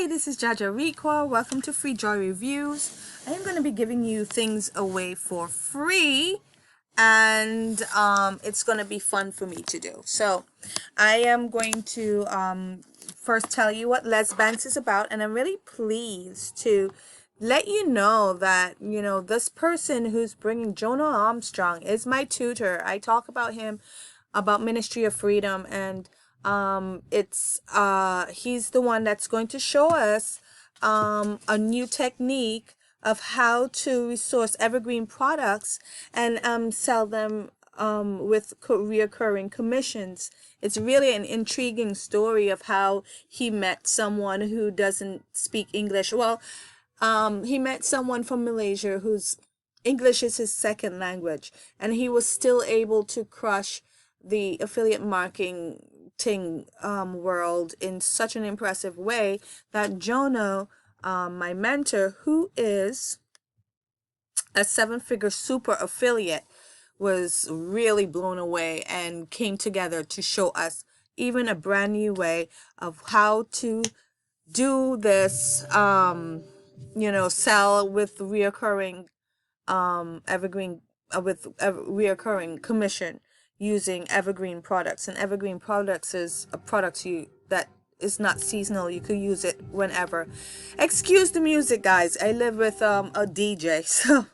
this is Jaja Requa. Welcome to Free Joy Reviews. I am going to be giving you things away for free, and it's going to be fun for me to do. So I am going to first tell you what Lez Banks is about, and I'm really pleased to let you know that, this person who's bringing Jono Armstrong is my tutor. I talk about him, about Ministry of Freedom, and he's the one that's going to show us a new technique of how to resource evergreen products and sell them with reoccurring commissions. It's really an intriguing story of how he met someone who doesn't speak English. Well, he met someone from Malaysia whose English is his second language, and he was still able to crush the affiliate marketing world in such an impressive way that Jono, my mentor, who is a 7-figure super affiliate, was really blown away and came together to show us even a brand new way of how to do this, sell with reoccurring evergreen with reoccurring commission using evergreen products. And evergreen products is a product that is not seasonal. You could use it whenever. Excuse the music, guys. I live with a DJ, so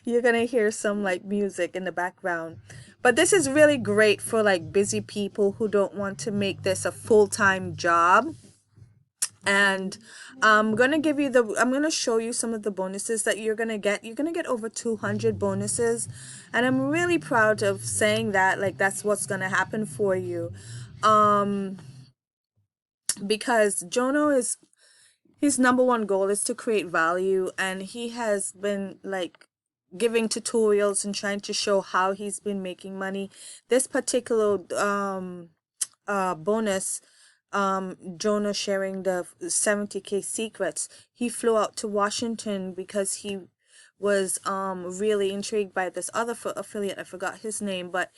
you're gonna hear some like music in the background. But this is really great for like busy people who don't want to make this a full-time job. And I'm gonna show you some of the bonuses that you're gonna get. You're gonna get over 200 bonuses, and I'm really proud of saying that, like, that's what's gonna happen for you, because Jono is, his number one goal is to create value, and he has been like giving tutorials and trying to show how he's been making money. This particular bonus, Jono sharing the 70K secrets. He flew out to Washington because he was really intrigued by this other affiliate. I forgot his name, but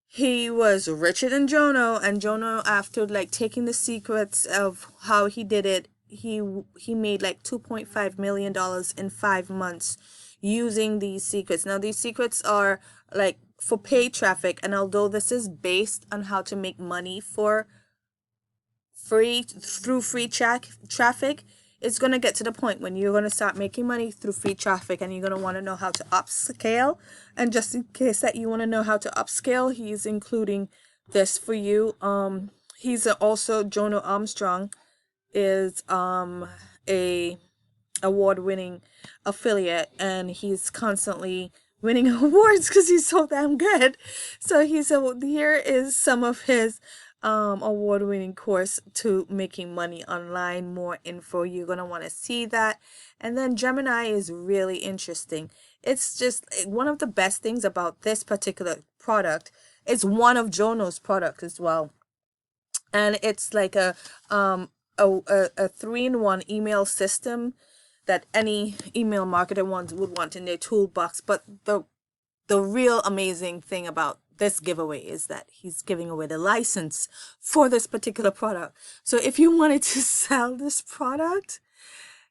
he was richer than Jono, and Jono, after like taking the secrets of how he did it, he made like $2.5 million in 5 months using these secrets. Now these secrets are like for paid traffic, and although this is based on how to make money for free traffic, it's going to get to the point when you're going to start making money through free traffic, and you're going to want to know how to upscale. And just in case that you want to know how to upscale, he's including this for you. He's also, Jono Armstrong is a award-winning affiliate, and he's constantly winning awards because he's so damn good. So here is some of his award-winning course to making money online. More info, you're gonna want to see that. And then Gemini is really interesting. It's just one of the best things about this particular product. It's one of Jono's products as well, and it's like a 3-in-1 email system that any email marketer would want in their toolbox. But the real amazing thing about this giveaway is that he's giving away the license for this particular product. So if you wanted to sell this product,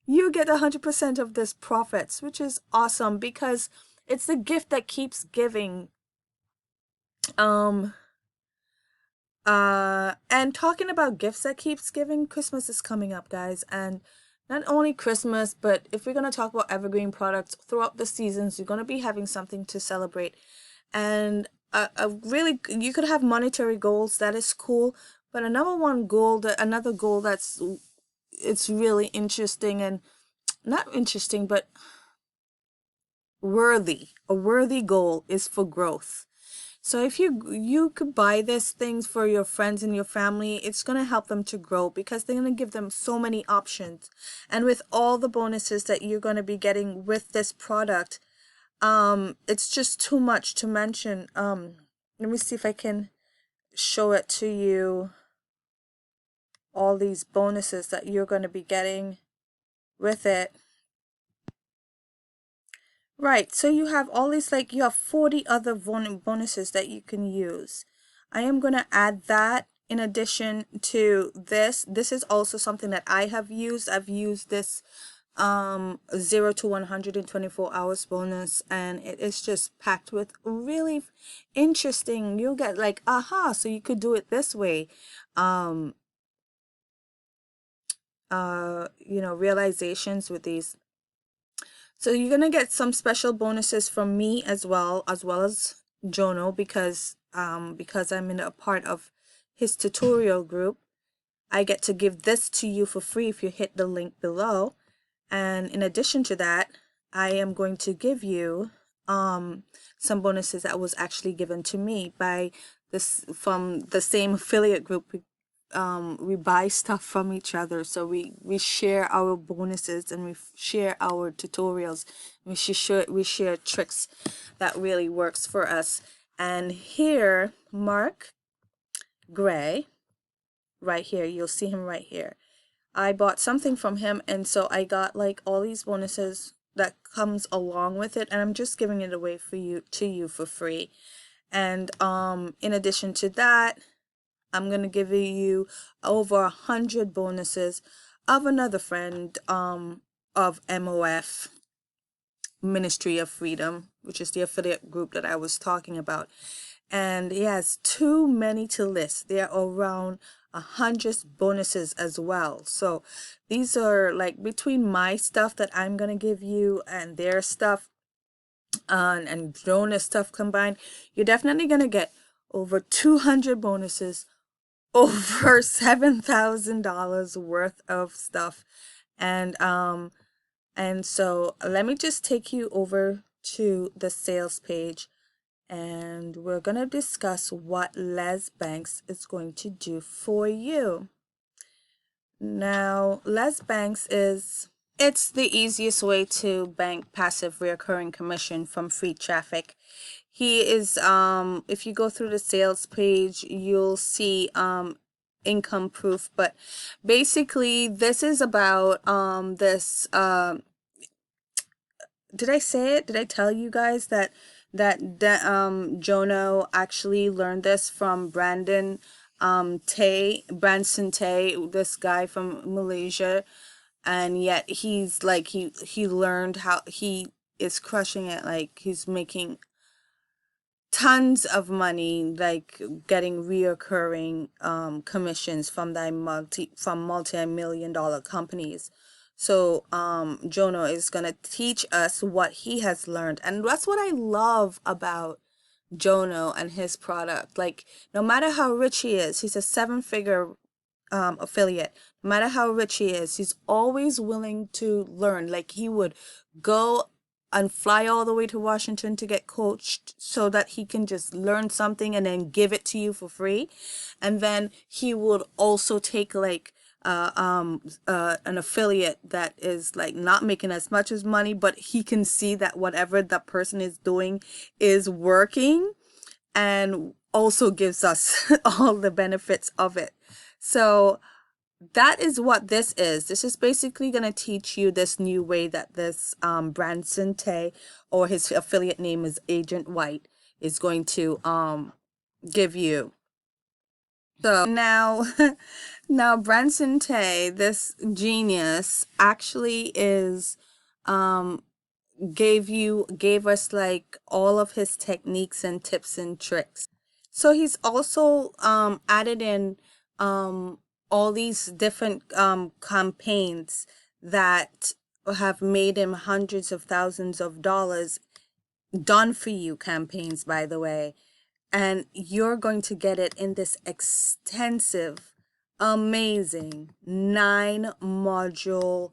you get 100% of this profits, which is awesome because it's the gift that keeps giving. And talking about gifts that keeps giving, Christmas is coming up, guys, and not only Christmas, but if we're going to talk about evergreen products throughout the seasons, you're going to be having something to celebrate. And really, you could have monetary goals. That is cool. But another goal that's, it's really interesting, and not interesting, but worthy. A worthy goal is for growth. So if you could buy these things for your friends and your family, it's going to help them to grow because they're going to give them so many options. And with all the bonuses that you're going to be getting with this product, it's just too much to mention. Let me see if I can show it to you. All these bonuses that you're going to be getting with it. Right, so you have all these, you have 40 other bonuses that you can use. I am going to add that in addition to this, this is also something that I have used. I've used this 0 to 124 hours bonus, and it is just packed with really interesting, you'll get like, aha, so you could do it this way, you know, realizations with these. So you're gonna get some special bonuses from me as well as Jono, because I'm in a part of his tutorial group. I get to give this to you for free if you hit the link below. And in addition to that, I am going to give you some bonuses that was actually given to me by this, from the same affiliate group. We buy stuff from each other, so we share our bonuses, and we share our tutorials. We share tricks that really works for us. And here, Mark Gray, right here, you'll see him right here. I bought something from him, and so I got like all these bonuses that comes along with it, and I'm just giving it away for you for free. And in addition to that, I'm gonna give you over 100 bonuses of another friend of MOF, Ministry of Freedom, which is the affiliate group that I was talking about. And he has too many to list. There are around 100 bonuses as well. So these are like between my stuff that I'm gonna give you and their stuff and Jonas stuff combined, you're definitely gonna get over 200 bonuses, over $7,000 worth of stuff. And so let me just take you over to the sales page, and we're going to discuss what Lez Banks is going to do for you. Now, Lez Banks it's the easiest way to bank passive recurring commission from free traffic. He is, if you go through the sales page, you'll see income proof, but basically this is about this did I say it? Did I tell you guys that Jono actually learned this from Branson Tay, this guy from Malaysia, and yet he's like he learned how he is crushing it, like he's making tons of money, like getting reoccurring commissions from multi-million-dollar companies. So Jono is gonna teach us what he has learned, and that's what I love about Jono and his product. Like, no matter how rich he is, he's a 7-figure affiliate. No matter how rich he is, he's always willing to learn. Like, he would go and fly all the way to Washington to get coached so that he can just learn something and then give it to you for free. And then he would also take like an affiliate that is like not making as much as money, but he can see that whatever that person is doing is working, and also gives us all the benefits of it. So that is what this is. This is basically going to teach you this new way that this Branson Tay, or his affiliate name is Agent White, is going to give you. So now, now Branson Tay, this genius, actually is gave us like all of his techniques and tips and tricks. So he's also added in all these different campaigns that have made him hundreds of thousands of dollars, done for you campaigns, by the way. And you're going to get it in this extensive, amazing 9-module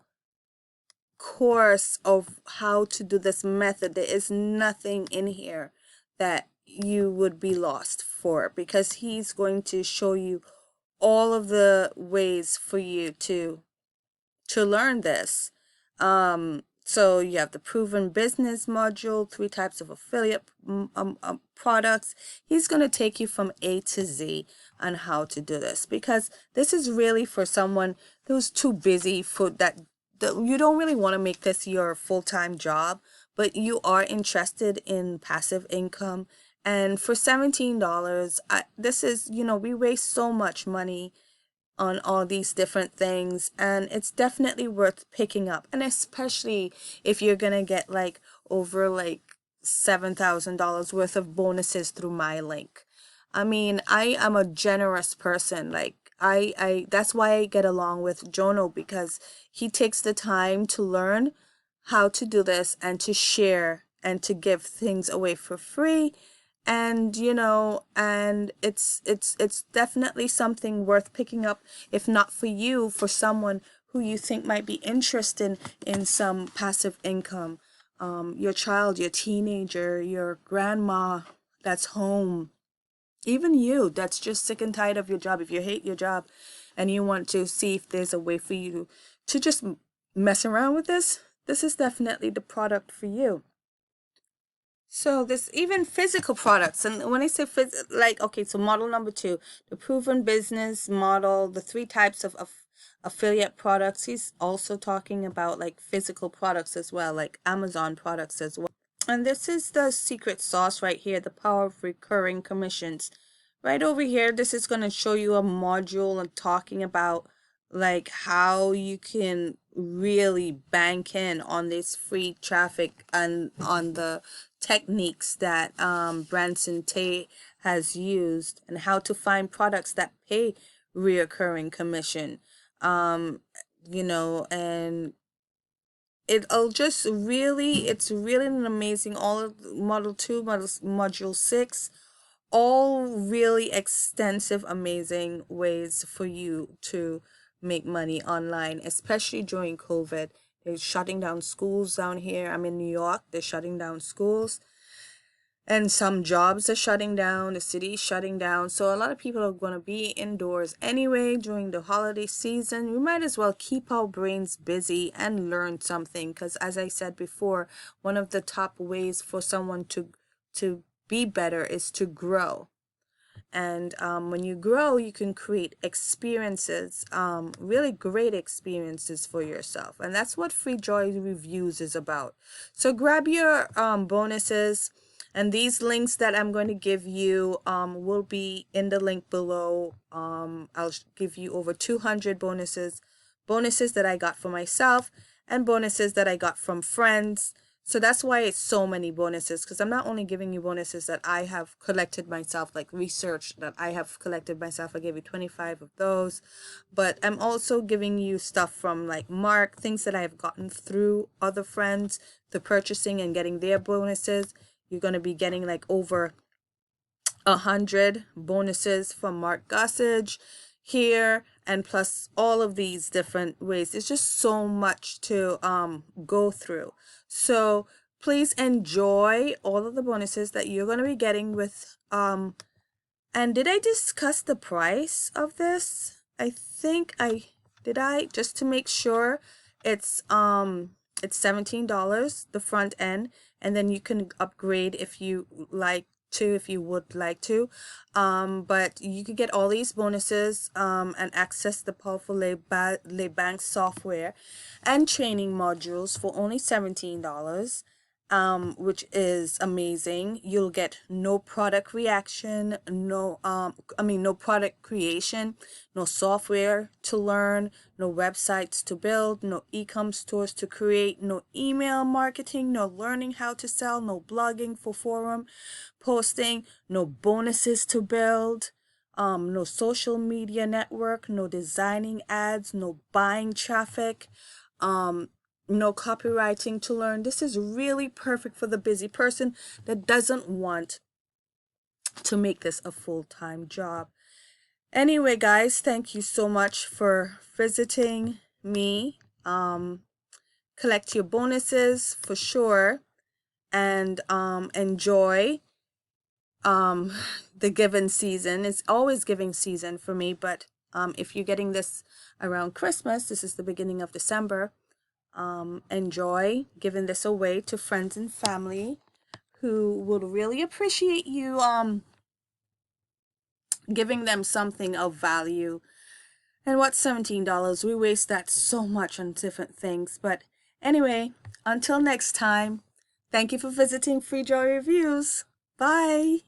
course of how to do this method. There is nothing in here that you would be lost for, because he's going to show you all of the ways for you to learn this. So you have the proven business module, 3 types of affiliate products. He's going to take you from A to Z on how to do this, because this is really for someone who's too busy for that. You don't really want to make this your full-time job, but you are interested in passive income And for $17, this is, you know, we waste so much money on all these different things, and it's definitely worth picking up. And especially if you're gonna get like over like $7,000 worth of bonuses through my link. I mean, I am a generous person. Like I that's why I get along with Jono, because he takes the time to learn how to do this and to share and to give things away for free. And you know, and it's definitely something worth picking up, if not for you, for someone who you think might be interested in some passive income. Your child, your teenager, your grandma that's home, even you that's just sick and tired of your job. If you hate your job and you want to see if there's a way for you to just mess around with this is definitely the product for you. So there's even physical products. And when I say like, okay, so model number two, the proven business model, the three types of affiliate products. He's also talking about like physical products as well, like Amazon products as well. And this is the secret sauce right here, the power of recurring commissions. Right over here, this is going to show you a module and talking about like how you can really bank in on this free traffic and on the techniques that Branson Tay has used, and how to find products that pay reoccurring commission. You know, and it'll just really, it's really an amazing, all of model 2, module 6, all really extensive, amazing ways for you to make money online, especially during COVID. They're shutting down schools down here. I'm in New York. They're shutting down schools, and some jobs are shutting down. The city's shutting down. So a lot of people are going to be indoors anyway during the holiday season. We might as well keep our brains busy and learn something, because as I said before, one of the top ways for someone to be better is to grow. And when you grow, you can create experiences, really great experiences for yourself. And that's what Free Joy Reviews is about. So grab your bonuses. And these links that I'm going to give you will be in the link below. I'll give you over 200 bonuses that I got for myself, and bonuses that I got from friends. So that's why it's so many bonuses, because I'm not only giving you bonuses that I have collected myself, like research that I have collected myself. I gave you 25 of those, but I'm also giving you stuff from like Mark, things that I have gotten through other friends, the purchasing and getting their bonuses. You're going to be getting like over 100 bonuses from Mark Gossage here, and plus all of these different ways. It's just so much to go through. So please enjoy all of the bonuses that you're going to be getting with and did I discuss the price of this? I think I did. I just to make sure it's $17, the front end, and then you can upgrade if you like to, if you would like to. But you could get all these bonuses and access the powerful Lez Banks software and training modules for only $17, which is amazing. You'll get no product reaction, no product creation, no software to learn, no websites to build, no e-com stores to create, no email marketing, no learning how to sell, no blogging for forum posting, no bonuses to build, no social media network, no designing ads, no buying traffic, no copywriting to learn. This is really perfect for the busy person that doesn't want to make this a full-time job. Anyway, guys, thank you so much for visiting me. Collect your bonuses for sure, and enjoy the giving season. It's always giving season for me, but if you're getting this around Christmas, this is the beginning of December. Enjoy giving this away to friends and family who would really appreciate you giving them something of value. And what's $17? We waste that so much on different things. But anyway, until next time, thank you for visiting Free Joy Reviews. Bye.